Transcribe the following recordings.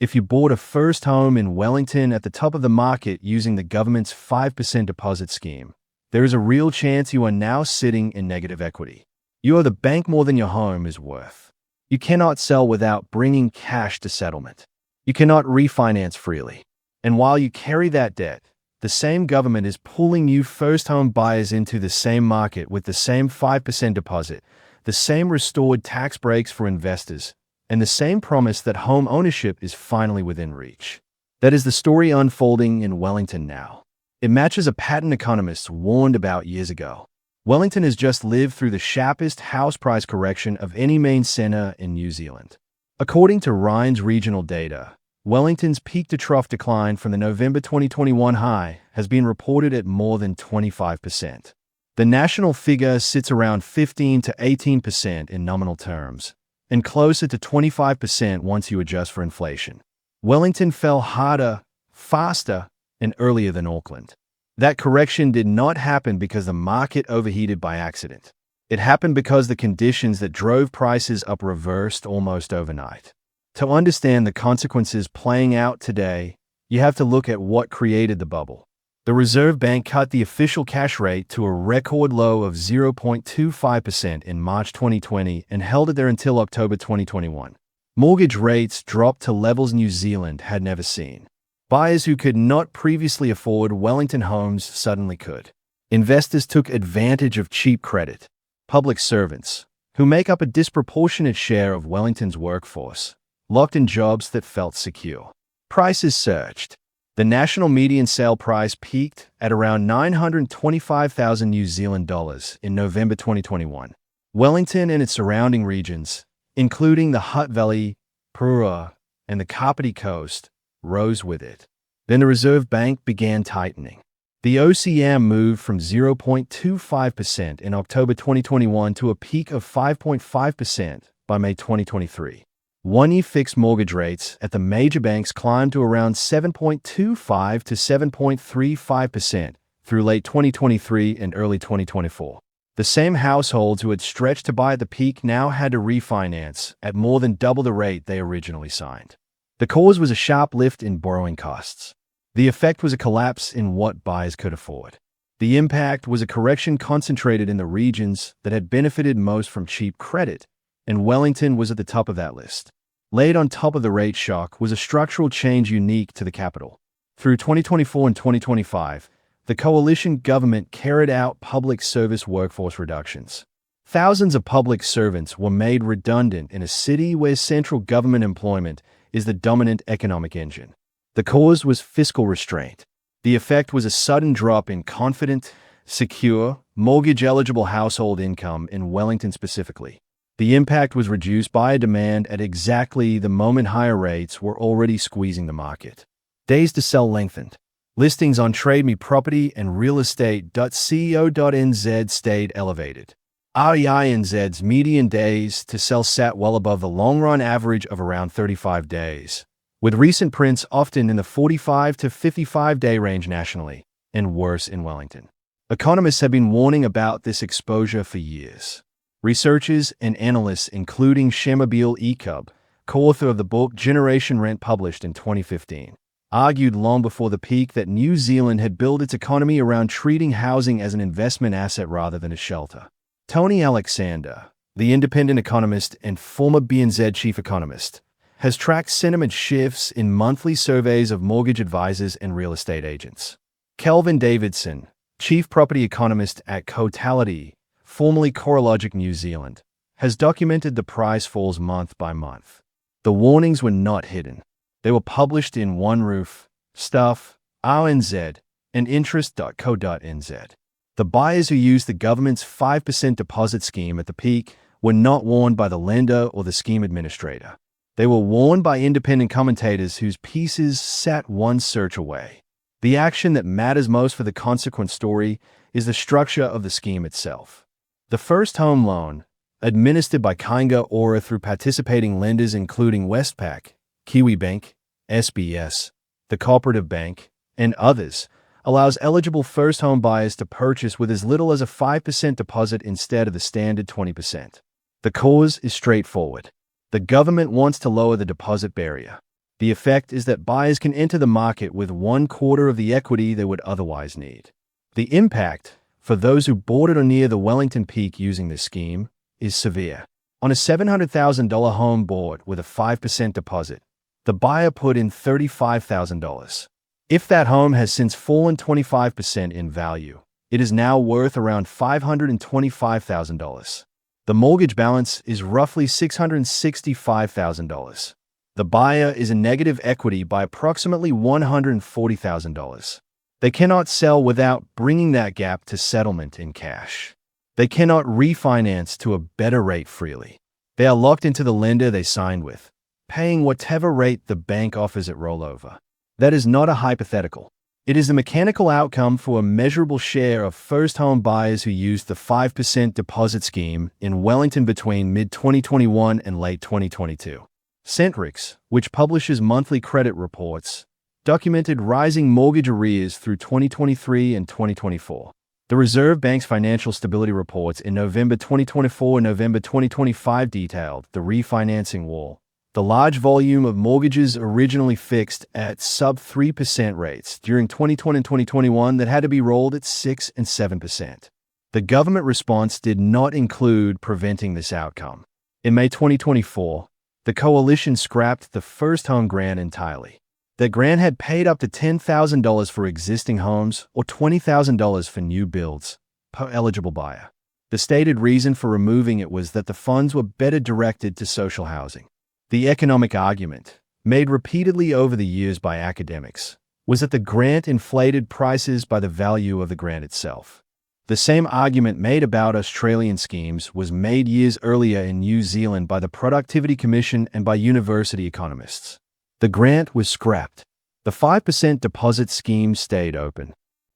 If you bought a first home in Wellington at the top of the market using the government's 5% deposit scheme, there is a real chance you are now sitting in negative equity. You owe the bank more than your home is worth. You cannot sell without bringing cash to settlement. You cannot refinance freely. And while you carry that debt, the same government is pulling you first-home buyers into the same market with the same 5% deposit, the same restored tax breaks for investors, and the same promise that home ownership is finally within reach. That is the story unfolding in Wellington now. It matches a pattern economists warned about years ago. Wellington has just lived through the sharpest house price correction of any main centre in New Zealand. According to Ryan's regional data, Wellington's peak-to-trough decline from the November 2021 high has been reported at more than 25%. The national figure sits around 15 to 18% in nominal terms, and closer to 25% once you adjust for inflation. Wellington fell harder, faster, and earlier than Auckland. That correction did not happen because the market overheated by accident. It happened because the conditions that drove prices up reversed almost overnight. To understand the consequences playing out today, you have to look at what created the bubble. The Reserve Bank cut the official cash rate to a record low of 0.25% in March 2020 and held it there until October 2021. Mortgage rates dropped to levels New Zealand had never seen. Buyers who could not previously afford Wellington homes suddenly could. Investors took advantage of cheap credit. Public servants, who make up a disproportionate share of Wellington's workforce, locked in jobs that felt secure. Prices surged. The national median sale price peaked at around 925,000 New Zealand dollars in November 2021. Wellington and its surrounding regions, including the Hutt Valley, Purua, and the Kapiti Coast, rose with it. Then the Reserve Bank began tightening. The OCM moved from 0.25% in October 2021 to a peak of 5.5% by May 2023. One-year fixed mortgage rates at the major banks climbed to around 7.25 to 7.35% through late 2023 and early 2024. The same households who had stretched to buy at the peak now had to refinance at more than double the rate they originally signed. The cause was a sharp lift in borrowing costs. The effect was a collapse in what buyers could afford. The impact was a correction concentrated in the regions that had benefited most from cheap credit, and Wellington was at the top of that list. Laid on top of the rate shock was a structural change unique to the capital. Through 2024 and 2025, the coalition government carried out public service workforce reductions. Thousands of public servants were made redundant in a city where central government employment is the dominant economic engine. The cause was fiscal restraint. The effect was a sudden drop in confident, secure, mortgage-eligible household income in Wellington specifically. The impact was reduced by a demand at exactly the moment higher rates were already squeezing the market. Days to sell lengthened. Listings on Trade Me Property and realestate.co.nz stayed elevated. REINZ's median days to sell sat well above the long-run average of around 35 days, with recent prints often in the 45 to 55-day range nationally, and worse in Wellington. Economists have been warning about this exposure for years. Researchers and analysts, including Shemabil Ekub, co-author of the book Generation Rent published in 2015, argued long before the peak that New Zealand had built its economy around treating housing as an investment asset rather than a shelter. Tony Alexander, the independent economist and former BNZ chief economist, has tracked sentiment shifts in monthly surveys of mortgage advisors and real estate agents. Kelvin Davidson, chief property economist at Cotality, formerly CoreLogic New Zealand, has documented the price falls month by month. The warnings were not hidden. They were published in One Roof, Stuff, RNZ, and Interest.co.nz. The buyers who used the government's 5% deposit scheme at the peak were not warned by the lender or the scheme administrator. They were warned by independent commentators whose pieces sat one search away. The action that matters most for the consequent story is the structure of the scheme itself. The first home loan, administered by Kainga Ora through participating lenders including Westpac, Kiwibank, SBS, the Cooperative Bank, and others, allows eligible first home buyers to purchase with as little as a 5% deposit instead of the standard 20%. The cause is straightforward. The government wants to lower the deposit barrier. The effect is that buyers can enter the market with 1/4 of the equity they would otherwise need. The impact, for those who bought at or near the Wellington peak using this scheme, is severe. On a $700,000 home bought with a 5% deposit, the buyer put in $35,000. If that home has since fallen 25% in value, it is now worth around $525,000. The mortgage balance is roughly $665,000. The buyer is in negative equity by approximately $140,000. They cannot sell without bringing that gap to settlement in cash. They cannot refinance to a better rate freely. They are locked into the lender they signed with, paying whatever rate the bank offers at rollover. That is not a hypothetical. It is the mechanical outcome for a measurable share of first-home buyers who used the 5% deposit scheme in Wellington between mid-2021 and late 2022. Centrix, which publishes monthly credit reports, documented rising mortgage arrears through 2023 and 2024. The Reserve Bank's financial stability reports in November 2024 and November 2025 detailed the refinancing wall, the large volume of mortgages originally fixed at sub-3% rates during 2020 and 2021 that had to be rolled at 6 and 7%. The government response did not include preventing this outcome. In May 2024, the coalition scrapped the first home grant entirely. The grant had paid up to $10,000 for existing homes or $20,000 for new builds per eligible buyer. The stated reason for removing it was that the funds were better directed to social housing. The economic argument, made repeatedly over the years by academics, was that the grant inflated prices by the value of the grant itself. The same argument made about Australian schemes was made years earlier in New Zealand by the Productivity Commission and by university economists. The grant was scrapped. The 5% deposit scheme stayed open.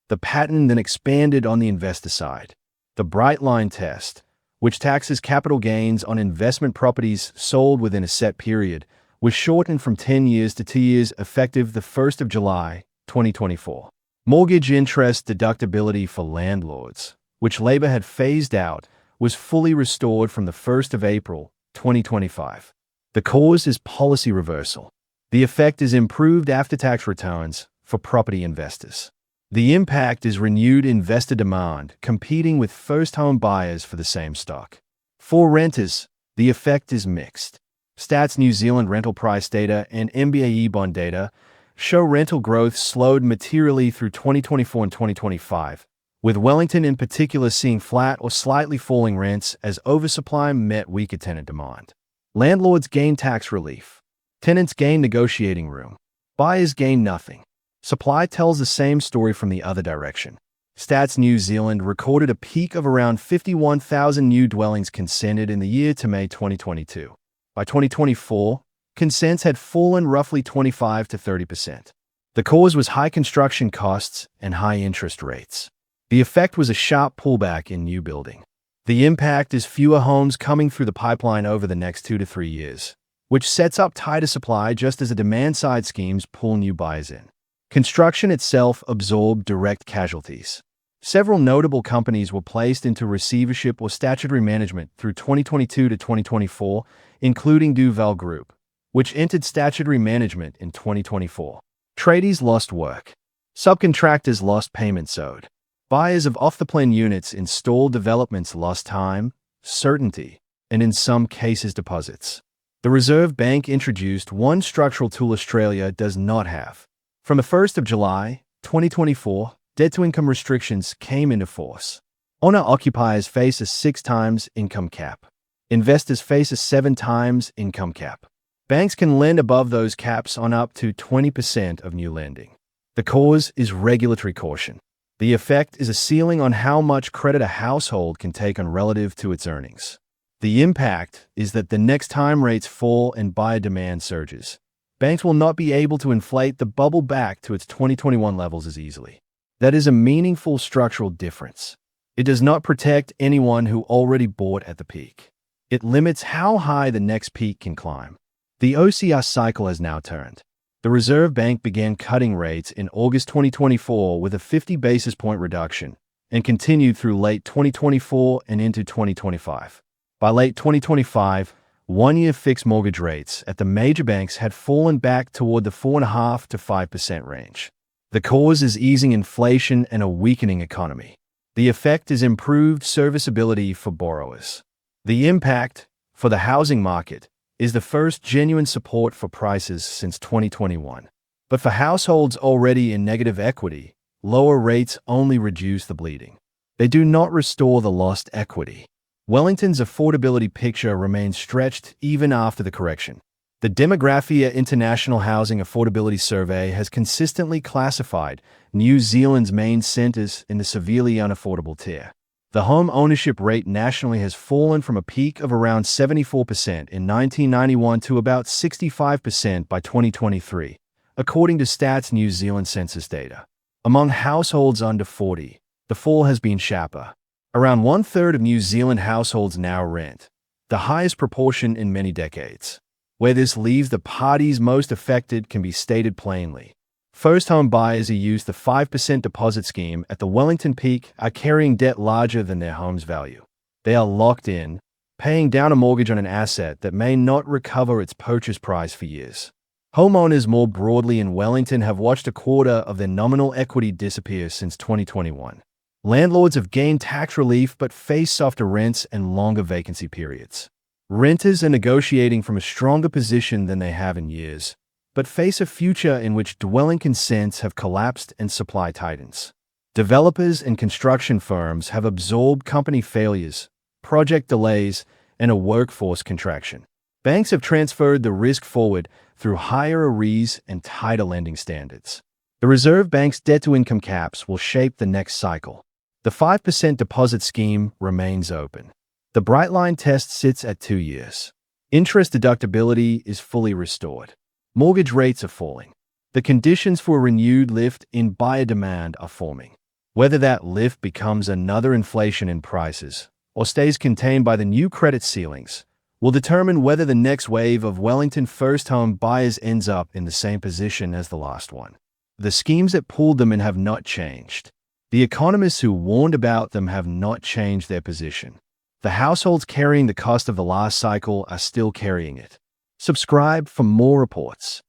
The pattern then expanded on the investor side. The Bright Line test, which taxes capital gains on investment properties sold within a set period, was shortened from 10 years to 2 years effective the 1st of July, 2024. Mortgage interest deductibility for landlords, which Labor had phased out, was fully restored from the 1st of April, 2025. The cause is policy reversal. The effect is improved after-tax returns for property investors. The impact is renewed investor demand competing with first-home buyers for the same stock. For renters, the effect is mixed. Stats New Zealand rental price data and MBAE bond data show rental growth slowed materially through 2024 and 2025, with Wellington in particular seeing flat or slightly falling rents as oversupply met weaker tenant demand. Landlords gain tax relief. Tenants gain negotiating room. Buyers gain nothing. Supply tells the same story from the other direction. Stats New Zealand recorded a peak of around 51,000 new dwellings consented in the year to May 2022. By 2024, consents had fallen roughly 25 to 30%. The cause was high construction costs and high interest rates. The effect was a sharp pullback in new building. The impact is fewer homes coming through the pipeline over the next 2 to 3 years, which sets up tighter supply just as the demand-side schemes pull new buyers in. Construction itself absorbed direct casualties. Several notable companies were placed into receivership or statutory management through 2022 to 2024, including Duval Group, which entered statutory management in 2024. Tradies lost work. Subcontractors lost payments owed. Buyers of off-the-plan units in stalled developments lost time, certainty, and in some cases deposits. The Reserve Bank introduced one structural tool Australia does not have. From the 1st of July, 2024, debt-to-income restrictions came into force. Owner-occupiers face a 6 times income cap. Investors face a 7 times income cap. Banks can lend above those caps on up to 20% of new lending. The cause is regulatory caution. The effect is a ceiling on how much credit a household can take on relative to its earnings. The impact is that the next time rates fall and buyer demand surges, banks will not be able to inflate the bubble back to its 2021 levels as easily. That is a meaningful structural difference. It does not protect anyone who already bought at the peak. It limits how high the next peak can climb. The OCR cycle has now turned. The Reserve Bank began cutting rates in August 2024 with a 50 basis point reduction and continued through late 2024 and into 2025. By late 2025, one-year fixed mortgage rates at the major banks had fallen back toward the 4.5% to 5% range. The cause is easing inflation and a weakening economy. The effect is improved serviceability for borrowers. The impact for the housing market is the first genuine support for prices since 2021. But for households already in negative equity, lower rates only reduce the bleeding. They do not restore the lost equity. Wellington's affordability picture remains stretched even after the correction. The Demographia International Housing Affordability Survey has consistently classified New Zealand's main centres in the severely unaffordable tier. The home ownership rate nationally has fallen from a peak of around 74% in 1991 to about 65% by 2023, according to Stats New Zealand census data. Among households under 40, the fall has been sharper. Around one-third of New Zealand households now rent, the highest proportion in many decades. Where this leaves the parties most affected can be stated plainly. First-home buyers who use the 5% deposit scheme at the Wellington peak are carrying debt larger than their home's value. They are locked in, paying down a mortgage on an asset that may not recover its purchase price for years. Homeowners more broadly in Wellington have watched a quarter of their nominal equity disappear since 2021. Landlords have gained tax relief but face softer rents and longer vacancy periods. Renters are negotiating from a stronger position than they have in years, but face a future in which dwelling consents have collapsed and supply tightens. Developers and construction firms have absorbed company failures, project delays, and a workforce contraction. Banks have transferred the risk forward through higher arrears and tighter lending standards. The Reserve Bank's debt-to-income caps will shape the next cycle. The 5% deposit scheme remains open. The bright line test sits at 2 years. Interest deductibility is fully restored. Mortgage rates are falling. The conditions for a renewed lift in buyer demand are forming. Whether that lift becomes another inflation in prices or stays contained by the new credit ceilings will determine whether the next wave of Wellington first-home buyers ends up in the same position as the last one. The schemes that pulled them in have not changed. The economists who warned about them have not changed their position. The households carrying the cost of the last cycle are still carrying it. Subscribe for more reports.